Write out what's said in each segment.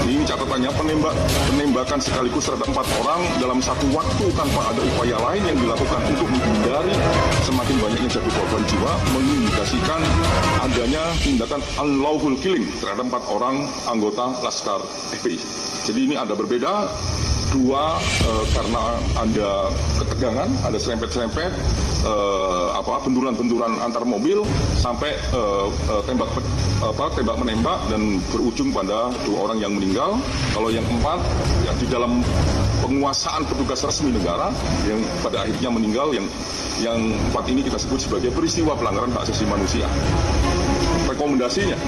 Ini catatannya penembakan sekaligus terhadap 4 orang dalam satu waktu tanpa ada upaya lain yang dilakukan untuk menghindari semakin banyaknya jatuh korban jiwa mengindikasikan adanya tindakan unlawful killing terhadap 4 orang anggota Laskar FPI. Jadi ini ada berbeda. Dua, karena ada ketegangan, ada serempet-serempet, benturan-benturan antar mobil sampai tembak menembak dan berujung pada 2 orang yang meninggal. Kalau yang 4 ya di dalam penguasaan petugas resmi negara yang pada akhirnya meninggal, yang 4 ini kita sebut sebagai peristiwa pelanggaran hak asasi manusia. Rekomendasinya,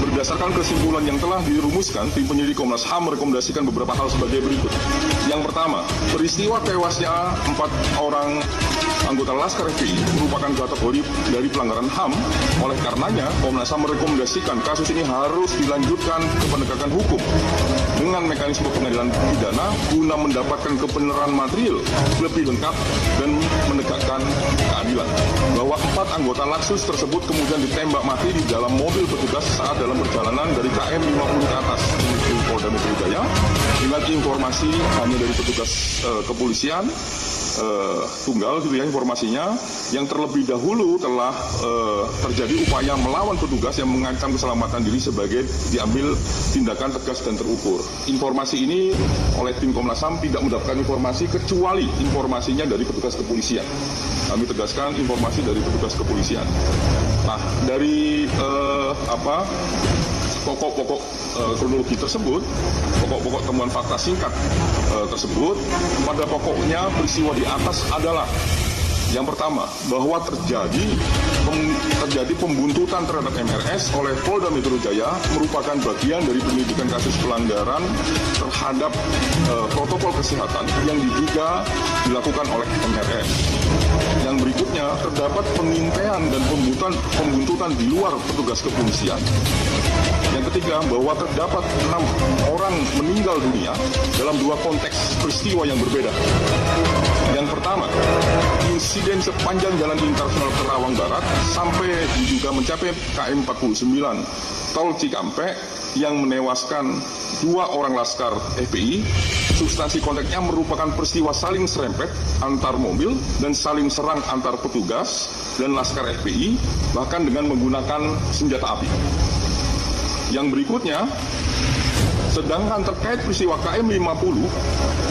berdasarkan kesimpulan yang telah dirumuskan, tim penyidik Komnas HAM merekomendasikan beberapa hal sebagai berikut. Yang pertama, peristiwa tewasnya 4 orang anggota Laskar FPI merupakan kategori dari pelanggaran HAM. Oleh karenanya, Komnas HAM merekomendasikan kasus ini harus dilanjutkan ke penegakan hukum dengan mekanisme pengadilan pidana guna mendapatkan kebenaran material lebih lengkap dan menegakkan keadilan. Bahwa 4 anggota Laksus tersebut kemudian ditembak mati di dalam mobil petugas saat dalam perjalanan dari KM 50 ke atas menuju Polda Metro Jaya dengan informasi hanya dari petugas kepolisian tunggal gitu ya informasinya, yang terlebih dahulu telah terjadi upaya melawan petugas yang mengancam keselamatan diri sebagai diambil tindakan tegas dan terukur. Informasi ini oleh tim Komnas HAM tidak mendapatkan informasi kecuali informasinya dari petugas kepolisian. Kami tegaskan informasi dari petugas kepolisian. Nah, dari pokok-pokok kronologi tersebut, pokok-pokok temuan fakta singkat tersebut, pada pokoknya peristiwa di atas adalah yang pertama, bahwa terjadi pembuntutan terhadap MRS oleh Polda Metro Jaya merupakan bagian dari penyelidikan kasus pelanggaran terhadap protokol kesehatan yang diduga dilakukan oleh MRS. Yang berikutnya, terdapat pengintaian dan pembuntutan di luar petugas kepolisian. Yang ketiga, bahwa terdapat 6 orang meninggal dunia dalam 2 konteks peristiwa yang berbeda. Yang pertama, insiden sepanjang Jalan Internasional Kerawang Barat sampai diduga mencapai KM 49 Tol Cikampek yang menewaskan 2 orang Laskar FPI. Substansi konteksnya merupakan peristiwa saling serempet antar mobil dan saling serang antar petugas dan Laskar FPI, bahkan dengan menggunakan senjata api. Yang berikutnya, sedangkan terkait peristiwa KM 50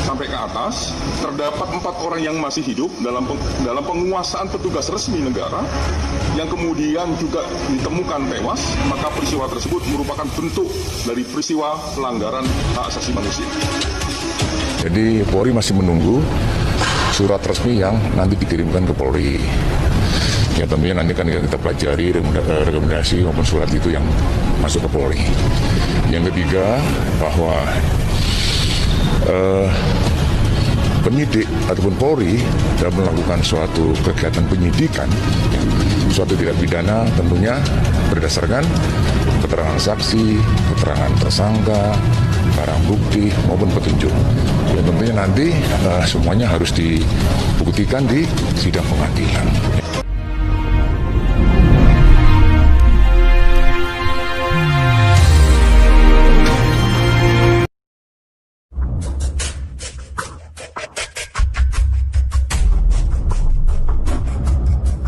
sampai ke atas, terdapat 4 orang yang masih hidup dalam penguasaan petugas resmi negara yang kemudian juga ditemukan tewas, maka peristiwa tersebut merupakan bentuk dari peristiwa pelanggaran hak asasi manusia. Jadi Polri masih menunggu surat resmi yang nanti dikirimkan ke Polri. Ya tentunya nanti kan kita pelajari rekomendasi maupun surat itu yang masuk ke Polri. Yang ketiga, bahwa penyidik ataupun Polri dalam melakukan suatu kegiatan penyidikan, suatu tindak pidana tentunya berdasarkan keterangan saksi, keterangan tersangka, barang bukti maupun petunjuk. Ya tentunya nanti semuanya harus dibuktikan di sidang pengadilan.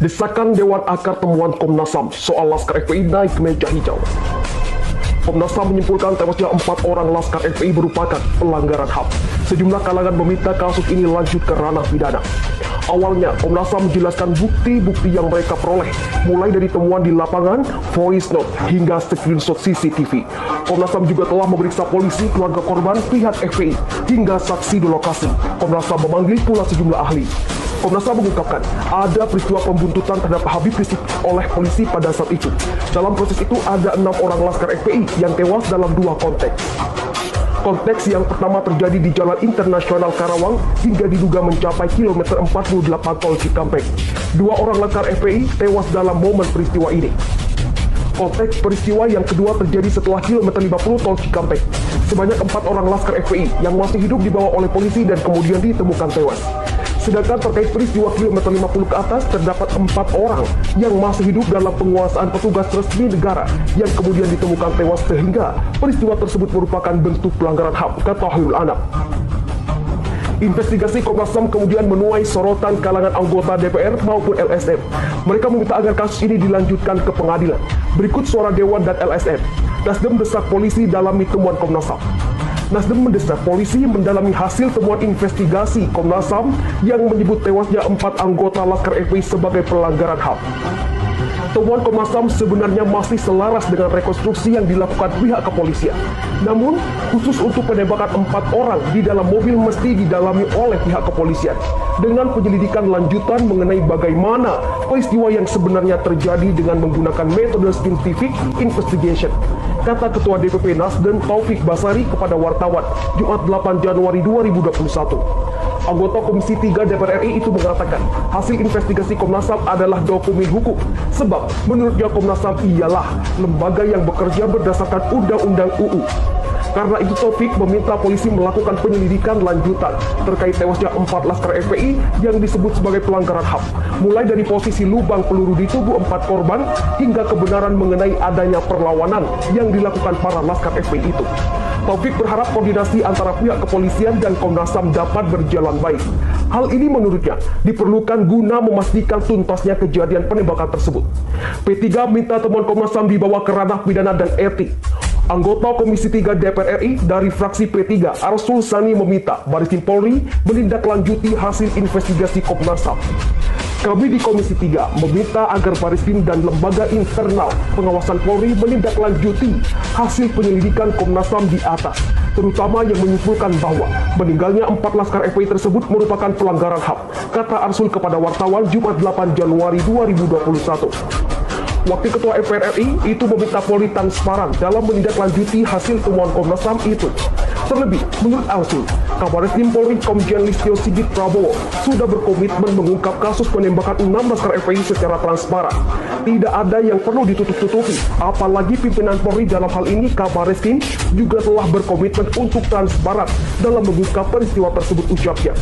Desakan Dewan Akar temuan Komnas HAM soal Laskar FPI naik ke meja hijau. Komnas HAM menyimpulkan tewasnya 4 orang Laskar FPI merupakan pelanggaran HAM. Sejumlah kalangan meminta kasus ini lanjut ke ranah pidana. Awalnya, Komnas HAM menjelaskan bukti-bukti yang mereka peroleh, mulai dari temuan di lapangan, voice note, hingga screenshot CCTV. Komnas HAM juga telah memeriksa polisi, keluarga korban, pihak FPI, hingga saksi di lokasi. Komnas HAM memanggil pula sejumlah ahli. Komnas HAM mengungkapkan ada peristiwa pembuntutan terhadap Habib Rizik oleh polisi pada saat itu. Dalam proses itu ada 6 orang Laskar FPI yang tewas dalam 2 konteks. Konteks yang pertama terjadi di Jalan Internasional Karawang hingga diduga mencapai kilometer 48 Tol Cikampek. 2 orang Laskar FPI tewas dalam momen peristiwa ini. Konteks peristiwa yang kedua terjadi setelah kilometer 50 Tol Cikampek. Sebanyak 4 orang Laskar FPI yang masih hidup dibawa oleh polisi dan kemudian ditemukan tewas. Sedangkan terkait peristiwa kilometer 50 ke atas, terdapat 4 orang yang masih hidup dalam penguasaan petugas resmi negara yang kemudian ditemukan tewas, sehingga peristiwa tersebut merupakan bentuk pelanggaran HAM, kata Hoirul Anam. Investigasi Komnas HAM kemudian menuai sorotan kalangan anggota DPR maupun LSM. Mereka meminta agar kasus ini dilanjutkan ke pengadilan. Berikut suara Dewan dan LSM. Nasdem desak polisi dalami temuan Komnas HAM. Nasdem mendesak polisi mendalami hasil temuan investigasi Komnas HAM yang menyebut tewasnya 4 anggota Laskar FPI sebagai pelanggaran HAM. Temuan Komnas HAM sebenarnya masih selaras dengan rekonstruksi yang dilakukan pihak kepolisian. Namun, khusus untuk penembakan 4 orang di dalam mobil mesti didalami oleh pihak kepolisian dengan penyelidikan lanjutan mengenai bagaimana peristiwa yang sebenarnya terjadi dengan menggunakan metode scientific investigation, kata Ketua DPP Nasdem Taufik Basari kepada wartawan Jumat 8 Januari 2021. Anggota Komisi 3 DPR RI itu mengatakan hasil investigasi Komnas HAM adalah dokumen hukum, sebab menurutnya Komnas HAM ialah lembaga yang bekerja berdasarkan Undang-Undang UU. Karena itu Taufik meminta polisi melakukan penyelidikan lanjutan terkait tewasnya 4 Laskar FPI yang disebut sebagai pelanggaran HAM, mulai dari posisi lubang peluru di tubuh 4 korban hingga kebenaran mengenai adanya perlawanan yang dilakukan para Laskar FPI itu. Taufik berharap koordinasi antara pihak kepolisian dan Komnas HAM dapat berjalan baik. Hal ini menurutnya diperlukan guna memastikan tuntasnya kejadian penembakan tersebut. P3 minta temuan Komnas HAM dibawa ke ranah pidana dan etik. Anggota Komisi 3 DPR RI dari fraksi P3, Arsul Sani meminta Baris Krim Polri menindaklanjuti hasil investigasi Komnas HAM. Kami di Komisi 3 meminta agar Baris Krim dan lembaga internal pengawasan Polri menindaklanjuti hasil penyelidikan Komnas HAM di atas, terutama yang menyimpulkan bahwa meninggalnya 4 Laskar FPI tersebut merupakan pelanggaran HAM, kata Arsul kepada wartawan Jumat 8 Januari 2021. Wakil Ketua MPR RI itu meminta Polri transparan dalam menindaklanjuti hasil temuan Komnas HAM itu. Terlebih, menurut Arsul, Kabar Reskrim Polri Komjen Listio Sigit Prabowo sudah berkomitmen mengungkap kasus penembakan 6 Laskar FPI secara transparan. Tidak ada yang perlu ditutup-tutupi, apalagi pimpinan Polri dalam hal ini Kabar Reskrim juga telah berkomitmen untuk transparan dalam mengungkap peristiwa tersebut, ucapnya.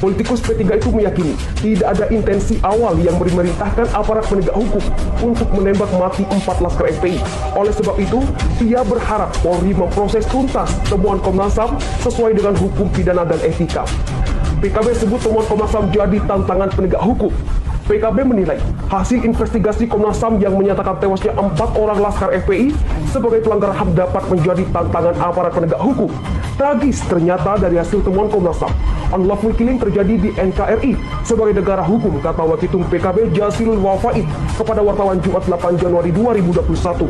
Politikus P3 itu meyakini tidak ada intensi awal yang memerintahkan aparat penegak hukum untuk menembak mati 4 Laskar FPI. Oleh sebab itu, ia berharap Polri memproses tuntas temuan Komnas HAM sesuai dengan hukum pidana dan etika. PKB sebut temuan Komnas HAM jadi tantangan penegak hukum. PKB menilai hasil investigasi Komnas HAM yang menyatakan tewasnya 4 orang Laskar FPI sebagai pelanggaran HAM dapat menjadi tantangan aparat penegak hukum. Tragis ternyata dari hasil temuan Komnas HAM, unlawful killing terjadi di NKRI sebagai negara hukum, kata Waketum PKB Jazilul Wafaid kepada wartawan Jumat 8 Januari 2021.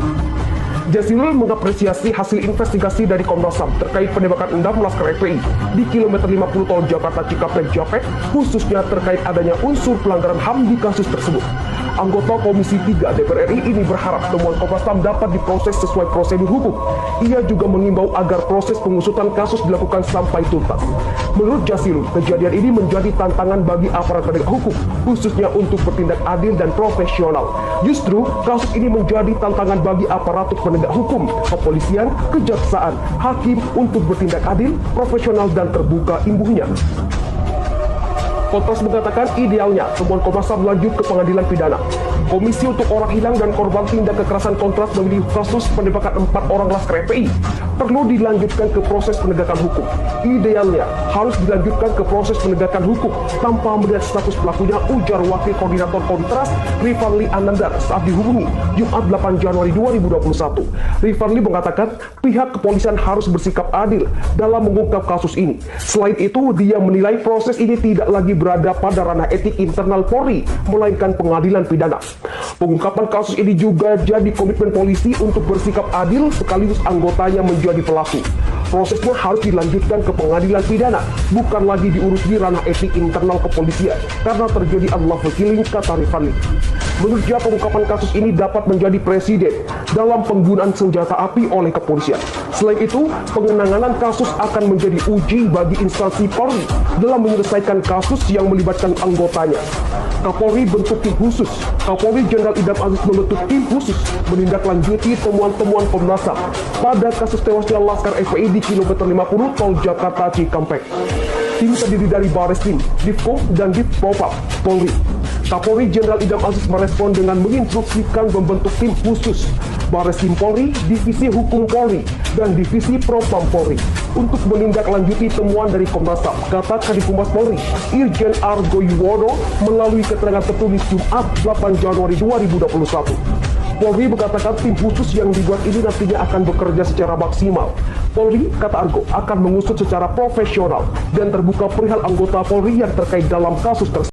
Jazilul mengapresiasi hasil investigasi dari Komnas HAM terkait penembakan 6 Laskar FPI di kilometer 50 tol Jakarta Cikampek Japek, khususnya terkait adanya unsur pelanggaran HAM di kasus tersebut. Anggota Komisi 3 DPR RI ini berharap temuan Komnas HAM dapat diproses sesuai prosedur hukum. Ia juga mengimbau agar proses pengusutan kasus dilakukan sampai tuntas. Menurut Jazilul, kejadian ini menjadi tantangan bagi aparat penegak hukum, khususnya untuk bertindak adil dan profesional. Justru, kasus ini menjadi tantangan bagi aparatur penegak hukum, kepolisian, kejaksaan, hakim untuk bertindak adil, profesional, dan terbuka, imbuhnya. Kontras mengatakan idealnya temuan Komnas HAM lanjut ke pengadilan pidana. Komisi untuk Orang Hilang dan Korban Tindak Kekerasan Kontras memilih kasus penembakan 4 orang Laskar FPI perlu dilanjutkan ke proses penegakan hukum. Idealnya harus dilanjutkan ke proses penegakan hukum tanpa melihat status pelakunya, ujar Wakil Koordinator Kontras Rifanli Anandar saat dihubungi Jumat 8 Januari 2021. Rifanli mengatakan pihak kepolisian harus bersikap adil dalam mengungkap kasus ini. Selain itu, dia menilai proses ini tidak lagi berada pada ranah etik internal Polri, melainkan pengadilan pidana. Pengungkapan kasus ini juga jadi komitmen polisi untuk bersikap adil sekaligus anggotanya menjadi pelaku. Prosesnya harus dilanjutkan ke pengadilan pidana, bukan lagi diurus di ranah etik internal kepolisian karena terjadi unlawful killing, kata Rifanli. Menurut dia, pengungkapan kasus ini dapat menjadi presiden dalam penggunaan senjata api oleh kepolisian. Selain itu, pengenangan kasus akan menjadi uji bagi instansi Polri dalam menyelesaikan kasus yang melibatkan anggotanya. Kapolri bentuk tim khusus. Kapolri Jenderal Idam Aziz membentuk tim khusus menindaklanjuti temuan-temuan Komnas HAM pada kasus tewasnya Laskar FPI di kilometer 50 tol Jakarta Cikampek. Tim terdiri dari Bareskrim, Divkom, dan Divpropam Polri. Kapolri Jenderal Idam Aziz merespon dengan menginstruksikan membentuk tim khusus Bareskrim Polri, Divisi Hukum Polri, dan Divisi Propam Polri untuk menindaklanjuti temuan dari Komnas HAM, kata Kadif Humas Polri, Irjen Argo Yuwono melalui keterangan tertulis Jumat 8 Januari 2021. Polri mengatakan tim khusus yang dibuat ini nantinya akan bekerja secara maksimal. Polri, kata Argo, akan mengusut secara profesional dan terbuka perihal anggota Polri yang terkait dalam kasus tersebut.